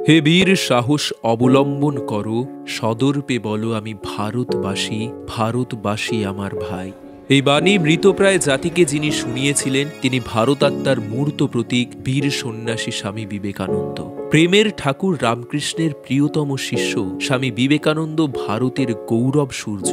হে বীর সাহস অবলম্বন করো, সদর্পে বলো আমি ভারতবাসী, ভারতবাসী আমার ভাই। এই বাণী মৃতপ্রায় জাতিকে যিনি শুনিয়েছিলেন তিনি ভারত আত্মার মূর্ত প্রতীক বীর সন্ন্যাসী স্বামী বিবেকানন্দ। প্রেমের ঠাকুর রামকৃষ্ণের প্রিয়তম শিষ্য স্বামী বিবেকানন্দ ভারতের গৌরব সূর্য,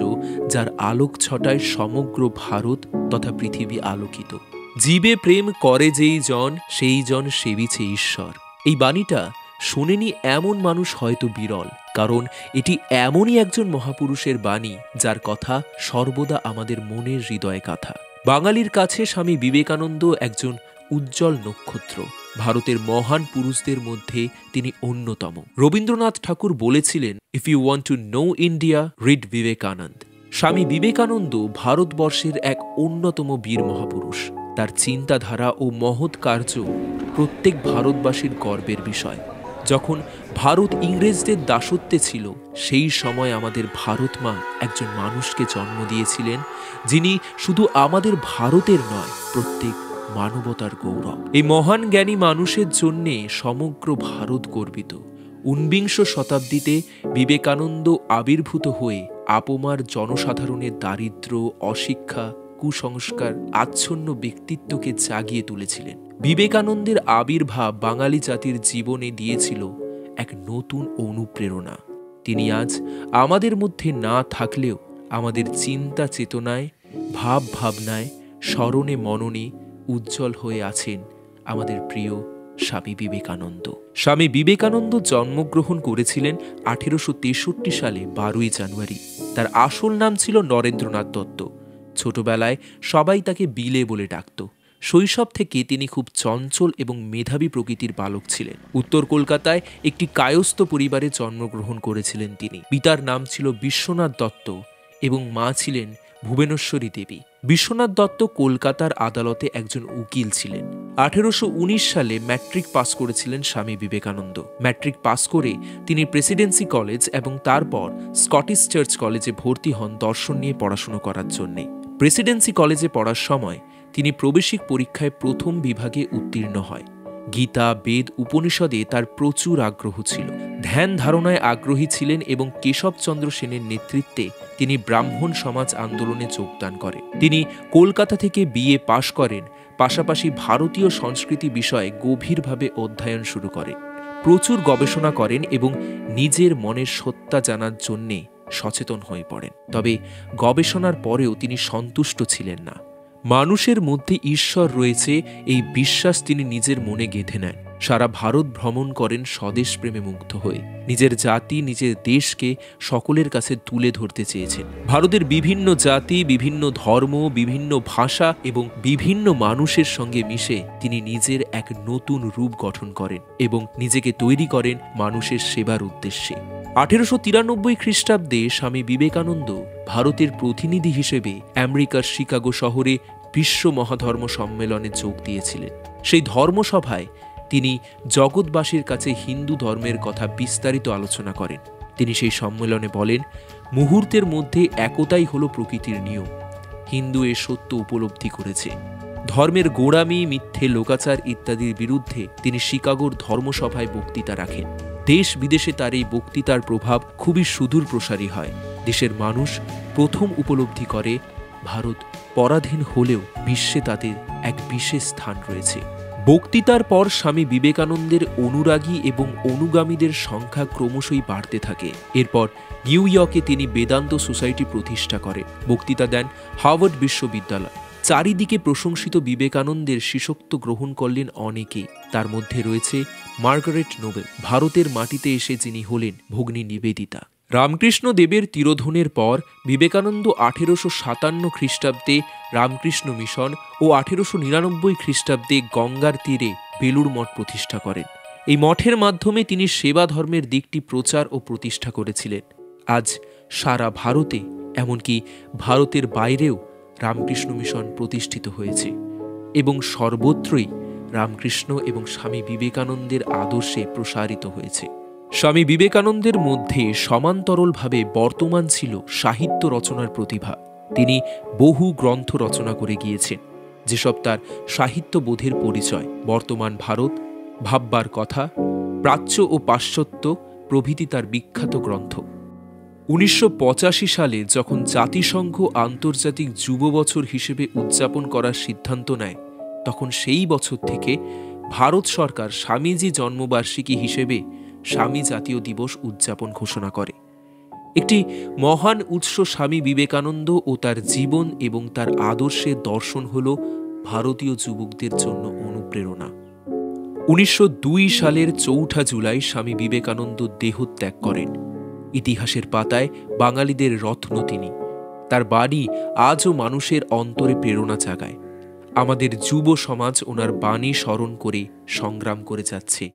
যার আলোক ছটায় সমগ্র ভারত তথা পৃথিবী আলোকিত। জীবে প্রেম করে যেই জন, সেই জন সেবিছে ঈশ্বর। এই বাণীটা শোনেনি এমন মানুষ হয়তো বিরল, কারণ এটি এমনই একজন মহাপুরুষের বাণী যার কথা সর্বদা আমাদের মনের হৃদয়ে গাথা। বাঙালির কাছে স্বামী বিবেকানন্দ একজন উজ্জ্বল নক্ষত্র। ভারতের মহান পুরুষদের মধ্যে তিনি অন্যতম। রবীন্দ্রনাথ ঠাকুর বলেছিলেন, if you want to know India, read Vivekananda. Swami Vivekananda ভারতবর্ষের এক অন্যতম বীর মহাপুরুষ। তার চিন্তাধারা ও মহৎ কার্য প্রত্যেক ভারতবাসীর গর্বের বিষয়। যখন ভারত ইংরেজদের দাসত্বে ছিল, সেই সময় আমাদের ভারত মা একজন মানুষকে জন্ম দিয়েছিলেন, যিনি শুধু আমাদের ভারতের নয়, প্রত্যেক মানবতার গৌরব। এই মহান জ্ঞানী মানুষের জন্যে সমগ্র ভারত গর্বিত। ঊনবিংশ শতাব্দীতে বিবেকানন্দ আবির্ভূত হয়ে আপমার জনসাধারণের দারিদ্র্য, অশিক্ষা, কুসংস্কার আচ্ছন্ন ব্যক্তিত্বকে জাগিয়ে তুলেছিলেন। বিবেকানন্দের আবির্ভাব বাঙালি জাতির জীবনে দিয়েছিল এক নতুন অনুপ্রেরণা। তিনি আজ আমাদের মধ্যে না থাকলেও আমাদের চিন্তা চেতনায়, ভাব ভাবনায়, স্মরণে মননে উজ্জ্বল হয়ে আছেন আমাদের প্রিয় স্বামী বিবেকানন্দ। স্বামী বিবেকানন্দ জন্মগ্রহণ করেছিলেন 1863 সালে 12ই জানুয়ারি। তার আসল নাম ছিল নরেন্দ্রনাথ দত্ত। ছোটবেলায় সবাই তাকে বিলে বলে ডাকত। শৈশব থেকে তিনি খুব চঞ্চল এবং মেধাবী প্রকৃতির বালক ছিলেন। উত্তর কলকাতায় একটি কায়স্থ পরিবারে জন্মগ্রহণ করেছিলেন তিনি। পিতার নাম ছিল বিশ্বনাথ দত্ত এবং মা ছিলেন ভুবনেশ্বরী দেবী। বিশ্বনাথ দত্ত কলকাতার আদালতে একজন উকিল ছিলেন। 1819 সালে ম্যাট্রিক পাস করেছিলেন স্বামী বিবেকানন্দ। ম্যাট্রিক পাস করে তিনি প্রেসিডেন্সি কলেজ এবং তারপর স্কটিশ চার্চ কলেজে ভর্তি হন দর্শন নিয়ে পড়াশুনো করার জন্যে। প্রেসিডেন্সি কলেজে পড়ার সময় তিনি প্রবেশিক পরীক্ষায় প্রথম বিভাগে উত্তীর্ণ হয়। গীতা, বেদ, উপনিষদে তার প্রচুর আগ্রহ ছিল। ধ্যান ধারণায় আগ্রহী ছিলেন এবং কেশবচন্দ্র সেনের নেতৃত্বে তিনি ব্রাহ্মণ সমাজ আন্দোলনে যোগদান করেন। তিনি কলকাতা থেকে বিএ পাশ করেন, পাশাপাশি ভারতীয় সংস্কৃতি বিষয়ে গভীরভাবে অধ্যয়ন শুরু করেন। প্রচুর গবেষণা করেন এবং নিজের মনের সত্তা জানার জন্যে সচেতন হয়ে পড়েন। তবে গবেষণার পরেও তিনি সন্তুষ্ট ছিলেন না। মানুষের মধ্যে ঈশ্বর রয়েছে এই বিশ্বাস তিনি নিজের মনে গেঁথে নেন। সারা ভারত ভ্রমণ করেন স্বদেশ প্রেমে মুগ্ধ হয়ে। নিজের জাতি, নিজের দেশকে সকলের কাছে তুলে ধরতে চেয়েছেন। ভারতের বিভিন্ন জাতি, বিভিন্ন ধর্ম, বিভিন্ন ভাষা এবং বিভিন্ন মানুষের সঙ্গে মিশে তিনি নিজের এক নতুন রূপ গঠন করেন এবং নিজেকে তৈরি করেন মানুষের সেবার উদ্দেশ্যে। 1893 খ্রিস্টাব্দে স্বামী বিবেকানন্দ ভারতের প্রতিনিধি হিসেবে আমেরিকার শিকাগো শহরে বিশ্ব মহাধর্ম সম্মেলনে যোগ দিয়েছিলেন। সেই ধর্মসভায় তিনি জগৎবাসীর কাছে হিন্দু ধর্মের কথা বিস্তারিত আলোচনা করেন। তিনি সেই সম্মেলনে বলেন, মুহূর্তের মধ্যে একতাই হল প্রকৃতির নিয়ম। হিন্দু এ সত্য উপলব্ধি করেছে। ধর্মের গোঁড়ামি, মিথ্যে লোকাচার ইত্যাদির বিরুদ্ধে তিনি শিকাগোর ধর্মসভায় বক্তৃতা রাখেন। দেশ বিদেশে তার এই বক্তৃতার প্রভাব খুবই সুদূর প্রসারী হয়। দেশের মানুষ প্রথম উপলব্ধি করে ভারত পরাধীন হলেও বিশ্বে তাদের এক বিশেষ স্থান রয়েছে। বক্তৃতার পর স্বামী বিবেকানন্দের অনুরাগী এবং অনুগামীদের সংখ্যা ক্রমশই বাড়তে থাকে। এরপর নিউ ইয়র্কে তিনি বেদান্ত সোসাইটি প্রতিষ্ঠা করেন। বক্তৃতা দেন হার্ভার্ড বিশ্ববিদ্যালয়। চারিদিকে প্রশংসিত বিবেকানন্দের শিষ্যত্ব গ্রহণ করলেন অনেকেই। তার মধ্যে রয়েছে মার্গারেট নোবেল। ভারতের মাটিতে এসে যিনি হলেন ভগ্নী নিবেদিতা। রামকৃষ্ণ দেবের তিরোধনের পর বিবেকানন্দ 1857 খ্রিস্টাব্দে রামকৃষ্ণ মিশন ও 1899 খ্রিস্টাব্দে গঙ্গার তীরে বেলুড় মঠ প্রতিষ্ঠা করেন। এই মঠের মাধ্যমে তিনি সেবা ধর্মের দিকটি প্রচার ও প্রতিষ্ঠা করেছিলেন। আজ সারা ভারতে, এমনকি ভারতের বাইরেও রামকৃষ্ণ মিশন প্রতিষ্ঠিত হয়েছে এবং সর্বত্রই রামকৃষ্ণ এবং স্বামী বিবেকানন্দের আদর্শে প্রসারিত হয়েছে। স্বামী বিবেকানন্দের মধ্যে সমান্তরালভাবে বর্তমান ছিল সাহিত্য রচনার প্রতিভা। তিনি বহু গ্রন্থ রচনা করে গিয়েছেন, যেসব তার সাহিত্যবোধের পরিচয়। বর্তমান ভারত, ভাববার কথা, প্রাচ্য ও পাশ্চাত্য প্রভৃতি তার বিখ্যাত গ্রন্থ। 1985 সালে যখন জাতিসংঘ আন্তর্জাতিক যুব বছর হিসেবে উদযাপন করার সিদ্ধান্ত নেয়, তখন সেই বছর থেকে ভারত সরকার স্বামীজি জন্মবার্ষিকী হিসেবে স্বামী জাতীয় দিবস উদযাপন ঘোষণা করে। একটি মহান উৎস স্বামী বিবেকানন্দ ও তার জীবন এবং তার আদর্শের দর্শন হল ভারতীয় যুবকদের জন্য অনুপ্রেরণা। 1902 সালের 4 জুলাই স্বামী বিবেকানন্দ দেহত্যাগ করেন। ইতিহাসের পাতায় বাঙালিদের রত্ন তিনি। তার বাণী আজও মানুষের অন্তরে প্রেরণা জাগায়। আমাদের যুব সমাজ ওনার বাণী স্মরণ করে সংগ্রাম করে যাচ্ছে।